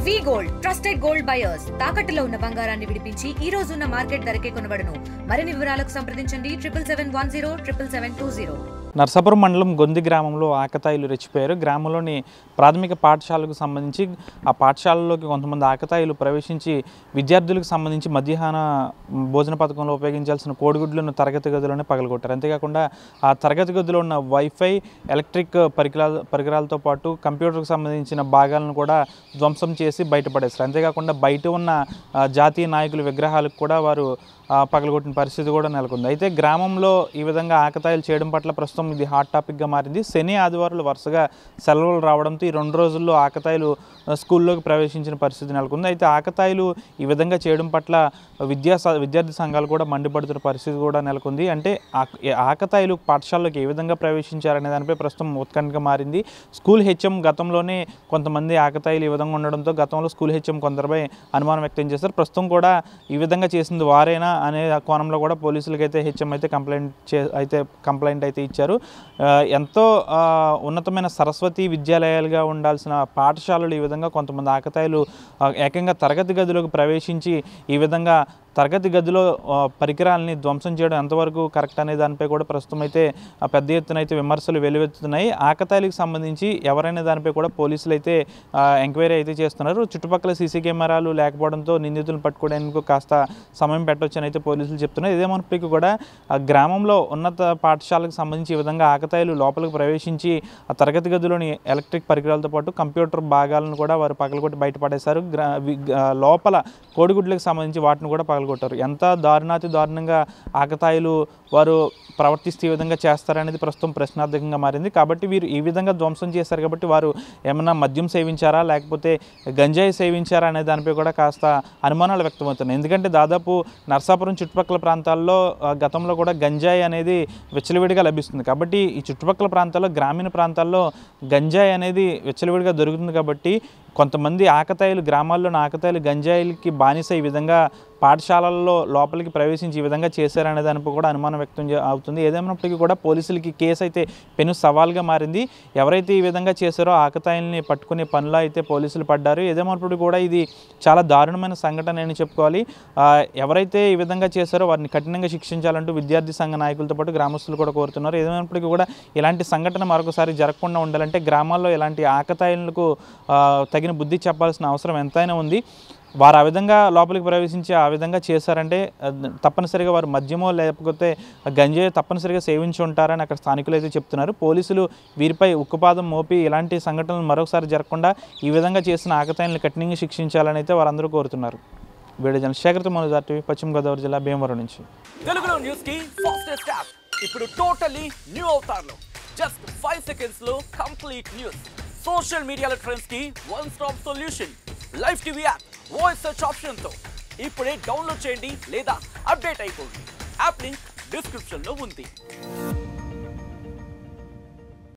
వి gold trusted gold buyers తాకట్టులో ఉన్న బంగారాన్ని విడిపించి ఈ రోజు ఉన్న మార్కెట్ ధరకే కొనబడును. మరిన్ని వివరాలకు సంప్రదించండి 7710 నర్సాపురం మండలం గొంది గ్రామంలో ఆకతాయిలు రెచ్చిపోయారు. గ్రామంలోని ప్రాథమిక పాఠశాలకు సంబంధించి ఆ పాఠశాలలోకి కొంతమంది ఆకతాయిలు ప్రవేశించి విద్యార్థులకు సంబంధించి మధ్యాహ్న భోజన పథకంలో ఉపయోగించాల్సిన కోడిగుడ్లను తరగతి గదిలోనే పగలగొట్టారు. అంతేకాకుండా ఆ తరగతి గదిలో ఉన్న వైఫై, ఎలక్ట్రిక్ పరికరాలతో పాటు కంప్యూటర్కి సంబంధించిన భాగాలను కూడా ధ్వంసం చేసి బయటపడేస్తారు. అంతేకాకుండా బయట ఉన్న జాతీయ నాయకుల విగ్రహాలకు కూడా వారు పగలగొట్టిన పరిస్థితి కూడా నెలకొంది. అయితే గ్రామంలో ఈ విధంగా ఆకతాయిలు చేయడం పట్ల ప్రస్తుతం ఇది హాట్ టాపిక్గా మారింది. శని ఆదివారాలు వరుసగా సెలవులు రావడంతో ఈ 2 రోజుల్లో ఆకతాయిలు స్కూల్లోకి ప్రవేశించిన పరిస్థితి నెలకొంది. అయితే ఆకతాయిలు ఈ విధంగా చేయడం పట్ల విద్యార్థి సంఘాలు కూడా మండిపడుతున్న పరిస్థితి కూడా నెలకొంది. అంటే ఆకతాయిలు పాఠశాలలోకి ఏ విధంగా ప్రవేశించారనే దానిపై ప్రస్తుతం ఉత్కంఠగా మారింది. స్కూల్ హెచ్ఎం గతంలోనే కొంతమంది ఆకతాయిలు ఈ విధంగా ఉండడంతో గతంలో స్కూల్ హెచ్ఎం కొందరిపై అనుమానం వ్యక్తం చేశారు. ప్రస్తుతం కూడా ఈ విధంగా చేసింది వారేనా అనే కోణంలో కూడా పోలీసులకి అయితే హెచ్ఎం అయితే కంప్లైంట్ అయితే ఇచ్చారు. ఎంతో ఉన్నతమైన సరస్వతి విద్యాలయాలుగా ఉండాల్సిన పాఠశాలలు ఈ విధంగా కొంతమంది ఆకతాయిలు ఏకంగా తరగతి గదిలోకి ప్రవేశించి ఈ విధంగా తరగతి గదిలో పరికరాలని ధ్వంసం చేయడం ఎంతవరకు కరెక్ట్ అనే దానిపై కూడా ప్రస్తుతం అయితే పెద్ద ఎత్తున అయితే విమర్శలు వెలువెత్తుతున్నాయి. ఆకతాయిలకు సంబంధించి ఎవరైనా దానిపై కూడా పోలీసులు అయితే ఎంక్వైరీ అయితే చేస్తున్నారు. చుట్టుపక్కల సీసీ కెమెరాలు లేకపోవడంతో నిందితులను పట్టుకోవడానికి కాస్త సమయం పెట్టవచ్చని అయితే పోలీసులు చెప్తున్నారు. ఇదేమన్నప్పటికీ కూడా గ్రామంలో ఉన్నత పాఠశాలకు సంబంధించి ఈ విధంగా ఆకతాయిలు లోపలికి ప్రవేశించి ఆ తరగతి గదిలోని ఎలక్ట్రిక్ పరికరాలతో పాటు కంప్యూటర్ భాగాలను కూడా వారు పగలగొట్టి బయటపడేశారు. లోపల కోడిగుడ్లకు సంబంధించి వాటిని కూడా పగలగొట్టారు. ఎంత దారుణంగా ఆకతాయిలు వారు ప్రవర్తిస్తే ఈ విధంగా చేస్తారనేది ప్రస్తుతం ప్రశ్నార్థకంగా మారింది. కాబట్టి వీరు ఈ విధంగా ధ్వంసం చేశారు కాబట్టి వారు ఏమన్నా మద్యం సేవించారా లేకపోతే గంజాయి సేవించారా అనే దానిపై కూడా కాస్త అనుమానాలు వ్యక్తమవుతున్నాయి. ఎందుకంటే దాదాపు నర్సాపురం చుట్టుపక్కల ప్రాంతాల్లో గతంలో కూడా గంజాయి అనేది విచ్చలవిడిగా లభిస్తుంది. కాబట్టి ఈ చుట్టుపక్కల ప్రాంతాల్లో గ్రామీణ ప్రాంతాల్లో గంజాయి అనేది విచ్చలవిడిగా దొరుకుతుంది. కాబట్టి కొంతమంది ఆకతాయిలు గ్రామాల్లోని ఆకతాయిలు గంజాయిలకి బానిస ఈ విధంగా పాఠశాలల్లో లోపలికి ప్రవేశించి ఈ విధంగా చేశారనే దానిపై కూడా అనుమానం వ్యక్తం అవుతుంది. ఏదేమైనప్పటికీ కూడా పోలీసులకి కేసు అయితే పెను సవాల్గా మారింది. ఎవరైతే ఈ విధంగా చేశారో ఆకతాయిల్ని పట్టుకునే పనిలో అయితే పోలీసులు పడ్డారు. ఏదేమైనప్పటికీ కూడా ఇది చాలా దారుణమైన సంఘటన అని చెప్పుకోవాలి. ఎవరైతే ఈ విధంగా చేశారో వారిని కఠినంగా శిక్షించాలంటూ విద్యార్థి సంఘ నాయకులతో పాటు గ్రామస్తులు కూడా కోరుతున్నారు. ఏదేమైనప్పటికీ కూడా ఇలాంటి సంఘటన మరొకసారి జరగకుండా ఉండాలంటే గ్రామాల్లో ఇలాంటి ఆకతాయిలకు తగిన బుద్ధి చెప్పాల్సిన అవసరం ఎంతైనా ఉంది. వారు ఆ విధంగా లోపలికి ప్రవేశించి ఆ విధంగా చేశారంటే తప్పనిసరిగా వారు మద్యమో లేకపోతే గంజాయి తప్పనిసరిగా సేవించి ఉంటారని అక్కడ స్థానికులు అయితే చెప్తున్నారు. పోలీసులు వీరిపై ఉక్కుపాదం మోపి ఇలాంటి సంఘటనలు మరొకసారి జరగకుండా ఈ విధంగా చేసిన ఆకతాయిలను కఠినంగా శిక్షించాలని అయితే వారందరూ కోరుతున్నారు. Video journalist Shekhar Manoj TV, పశ్చిమ గోదావరి జిల్లా భీమవరం నుంచి. తెలుగులో న్యూస్ కి ఫాస్టెస్ట్ యాప్ ఇప్పుడు టోటల్లీ న్యూ అవతార్లో జస్ట్ 5 seconds లో కంప్లీట్ న్యూస్. సోషల్ మీడియాలో ట్రెండ్స్ కి one stop solution. Live TV app voice search option తో ఇప్పుడే డౌన్లోడ్ చేయండి లేదా అప్డేట్ అయిపోండి. యాప్ లింక్ డిస్క్రిప్షన్ లో ఉంది.